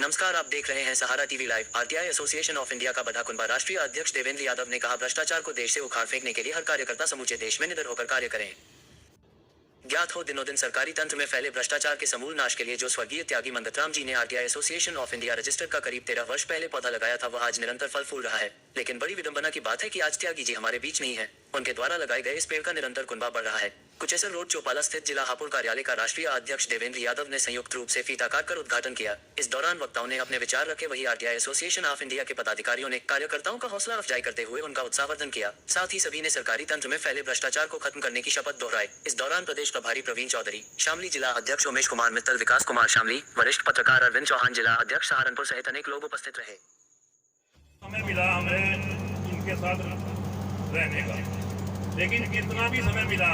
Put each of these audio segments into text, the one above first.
नमस्कार, आप देख रहे हैं Sahara TV live. RTI Association of India का बड़ा कुनबा राष्ट्रीय अध्यक्ष देवेंद्र यादव ने कहा, भ्रष्टाचार को देश से उखाड़ फेंकने के लिए हर कार्यकर्ता समूचे देश में निडर होकर कार्य करें। ज्ञात हो, दिनों दिन सरकारी तंत्र में फैले भ्रष्टाचार के समूल नाश के लिए जो स्वर्गीय त्यागी मंगतराम जी ने RTI Association of India register का करीब 13 वर्ष पहले पौधा लगाया था, वह आज निरंतर फल फूल रहा है। लेकिन बड़ी विडंबना की बात है कि आज त्यागी जी हमारे बीच नहीं है। उनके द्वारा लगाए गए इस पेड़ का निरंतर कुनबा बढ़ रहा है। कुचेसर रोड चौपाला स्थित जिला हापुड़ कार्यालय का राष्ट्रीय अध्यक्ष देवेंद्र यादव ने संयुक्त रूप से फीता काटकर उद्घाटन किया। इस दौरान वक्ताओं ने अपने विचार रखे। वहीं आरटीआई एसोसिएशन ऑफ इंडिया के पदाधिकारियों ने कार्यकर्ताओं का हौसला अफजाई करते हुए उनका उत्साहवर्धन किया। साथ ही सभी ने सरकारी तंत्र में फैले भ्रष्टाचार को खत्म करने की शपथ दोहराई। इस दौरान प्रदेश प्रभारी प्रवीण चौधरी, शामली जिला अध्यक्ष उमेश कुमार मित्तल, विकास कुमार शामली, वरिष्ठ पत्रकार अरविंद चौहान, जिला अध्यक्ष सहारनपुर सहित अनेक लोग उपस्थित रहे। समय मिला हमें इनके साथ रहने का, लेकिन कितना भी समय मिला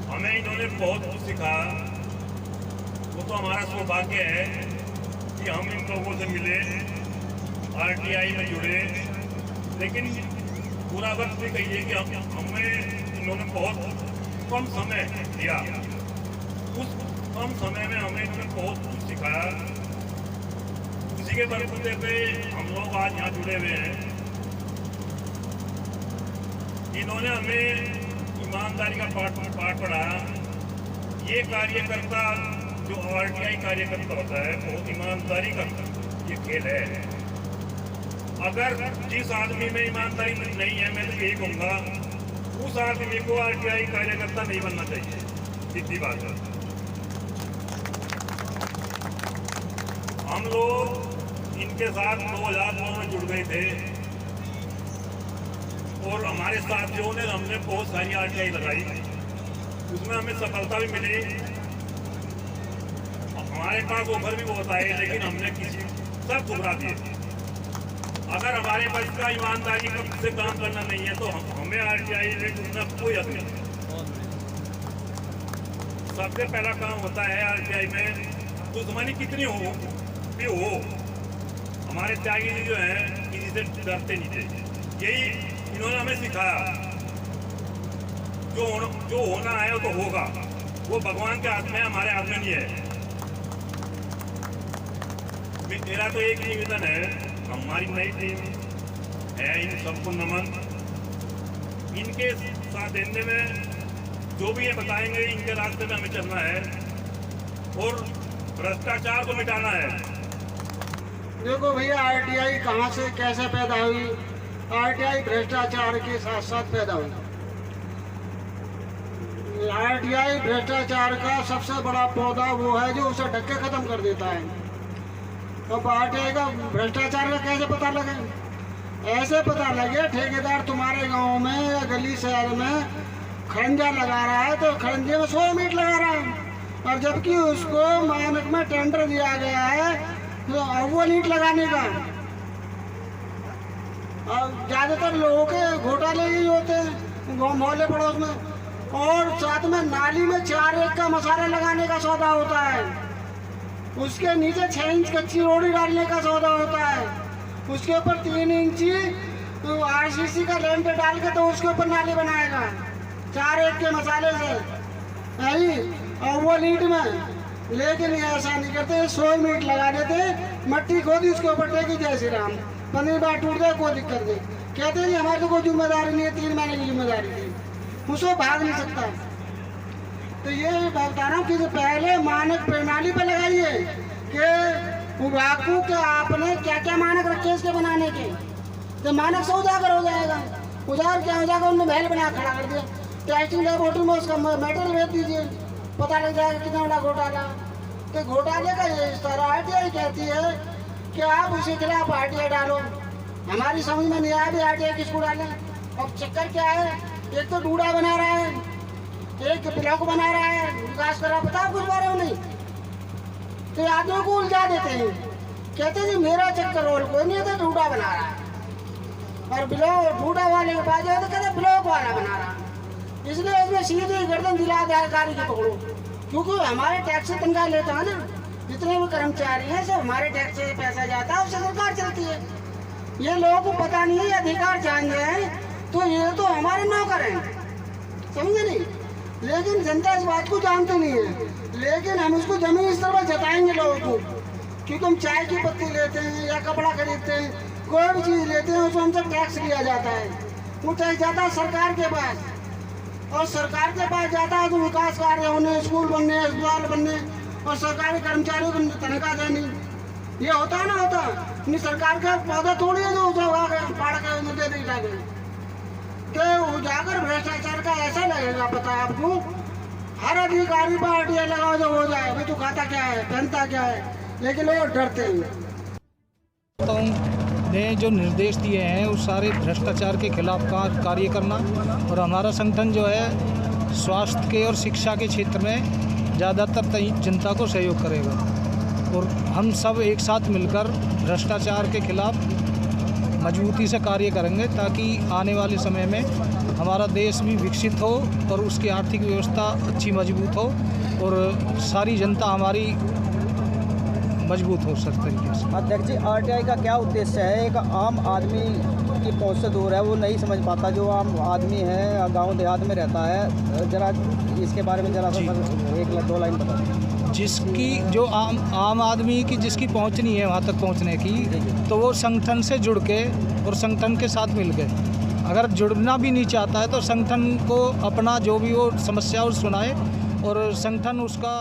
हमें इन्होंने बहुत कुछ सिखाया। वो तो हमारा सौभाग्य है कि हम इन लोगों से मिले, आरटीआई में जुड़े। लेकिन पूरा वक्त भी कहिए कि हमें इन्होंने बहुत कम समय दिया। उस कम समय में हमें इन्होंने बहुत कुछ सिखाया। उसी के बलबूते पे हम लोग आज यहाँ जुड़े हुए हैं। इन्होंने हमें ईमानदारी का पाठ पढ़ाया। ये कार्यकर्ता जो आरटीआई कार्यकर्ता होता है बहुत ईमानदारी का ये खेल है। अगर जिस आदमी में ईमानदारी नहीं है, मैं तो यही कहूँगा उस आदमी को आरटीआई कार्यकर्ता नहीं बनना चाहिए। सीधी बात है। हम लोग इनके साथ 2009 में जुड़ गए थे और हमारे साथियों ने हमने बहुत सारी आरटीआई लगाई। उसमें हमें सफलता भी मिली। हमारे पास ऑफर भी बहुत आए, लेकिन हमने किसी सब ठुकरा दिए। अगर हमारे पास इसका ईमानदारी से काम करना नहीं है तो हमें आरटीआई में जुड़ना कोई हक नहीं। सबसे पहला काम होता है आरटीआई में, दुश्मनी कितनी हो भी हो, हमारे त्यागी जी जो है किसी से डरते नहीं थे। यही इन्होंने हमें सिखाया। जो होना है वो तो होगा, वो भगवान के हाथ में, हमारे हाथ में नहीं है। मेरा तो एक निवेदन है, हमारी नई टीम है, इन सबको नमन। इनके साथ देने में जो भी ये बताएंगे, इनके रास्ते में हमें चलना है और भ्रष्टाचार को मिटाना है। देखो भैया, आरटीआई कहाँ से कैसे पैदा हुई? आरटीआई भ्रष्टाचार के साथ साथ पैदा हुई। आरटीआई भ्रष्टाचार का सबसे बड़ा पौधा वो है जो उसे ढक के खत्म कर देता है। तो आरटीआई का भ्रष्टाचार का कैसे पता लगे? ऐसे पता लगे, ठेकेदार तुम्हारे गांव में या गली शहर में खड़ंजा लगा रहा है तो खड़ंजे में 100 मीट लगा रहा है, और जबकि उसको मानक में टेंडर दिया गया है तो अव्वल ईंट लगाने का। और ज़्यादातर लोगों के घोटाले ही होते हैं गाँव मोहल्ले पड़ोस में। और साथ में नाली में 4 एक का मसाला लगाने का सौदा होता है, उसके नीचे 6 इंच कच्ची रोड़ी डालने का सौदा होता है, उसके ऊपर 3 इंची आरसीसी का लेंट डाल के तो उसके ऊपर नाली बनाएगा 4 एक के मसाले से नहीं, और वो लीड में। लेकिन ये ऐसा नहीं करते, 100 मीट लगा देते, मट्टी खोदी उसके ऊपर टेकी, जय श्री राम, 15 बार टूट जाए कोई दिक्कत नहीं। कहते हैं हमारे तो कोई जिम्मेदारी नहीं है, 3 महीने की जिम्मेदारी थी, उसको भाग नहीं सकता। तो ये बता रहा हूँ कि पहले मानक प्रणाली पर लगाइए कि उबाकू के आपने क्या क्या मानक रखे इसके बनाने के, तो मानक से उजागर हो जाएगा। उजागर क्या हो जाएगा, उन्होंने महल बना खड़ा कर दिया। टेस्टिंग लेबोरेटरी में उसका मेटेरियल भेज दीजिए, पता लग जाएगा कितना बड़ा घोटाला। तो घोटाले का ये इस तरह आरटीआई कहती है कि आप उसके खिलाफ आरटीआई डालो। हमारी समझ में नहीं आया भी आरटीआई किसको डालें। अब चक्कर क्या है, एक तो डूडा बना रहा है, एक ब्लॉक बना रहा है, विकास कर रहा है, पता कुछ बारे में नहीं। तो आदमियों को उलझा देते हैं, कहते हैं मेरा चक्कर रोल कोई नहीं है, तो डूडा बना रहा है। और ब्लॉक डूडा वाले के पास जाए तो कहते ब्लॉक वाला बना रहा है। इसलिए इसमें सीधी गर्दन दिला अधिकारी के पकड़ो, क्योंकि हमारे टैक्स से तनख्वाह लेता है ना, जितने भी कर्मचारी हैं सब हमारे टैक्स से पैसा जाता है, उससे सरकार चलती है। ये लोगों को पता नहीं है, अधिकार जान जाए तो ये तो हमारे नौकर हैं, समझे नहीं। लेकिन जनता इस बात को जानती नहीं है, लेकिन हम उसको जमीन स्तर पर जताएंगे लोगों को क्योंकि हम चाय की पत्ती लेते हैं या कपड़ा खरीदते हैं, कोई भी चीज़ लेते हैं उसको हमसे टैक्स लिया जाता है। वो टैक्स जाता है सरकार के पास, और सरकार के पास जाता है तो विकास कार्य होने, स्कूल बनने, अस्पताल बनने, और सरकारी कर्मचारियों को तनख्वाह देनी। ये होता है ना, होता नहीं। सरकार का पौधा थोड़ी है जो उगा के पाड़ के मुझे नहीं जाके तो उजागर भ्रष्टाचार का ऐसा लगेगा पता है आपको। हर अधिकारी पार्टी लगाओ जो हो जाए, भाई तू खाता क्या है, पहनता क्या है, लेकिन वो डरते हैं। ने जो निर्देश दिए हैं उस सारे भ्रष्टाचार के खिलाफ कार्य करना, और हमारा संगठन जो है स्वास्थ्य के और शिक्षा के क्षेत्र में ज़्यादातर जनता को सहयोग करेगा, और हम सब एक साथ मिलकर भ्रष्टाचार के खिलाफ मजबूती से कार्य करेंगे ताकि आने वाले समय में हमारा देश भी विकसित हो और उसकी आर्थिक व्यवस्था अच्छी मजबूत हो और सारी जनता हमारी मजबूत हो सर तरीके से। अध्यक्ष जी, आरटीआई का क्या उद्देश्य है? एक आम आदमी की पहुंच से दूर है, वो नहीं समझ पाता, जो आम आदमी है गांव देहात में रहता है, जरा इसके बारे में जरा सा एक दो लाइन बता दें। जिसकी जो आम आदमी की जिसकी पहुंच नहीं है वहाँ तक पहुंचने की, तो वो संगठन से जुड़ के और संगठन के साथ मिल के, अगर जुड़ना भी नहीं चाहता है तो संगठन को अपना जो भी वो समस्या सुनाए और संगठन उसका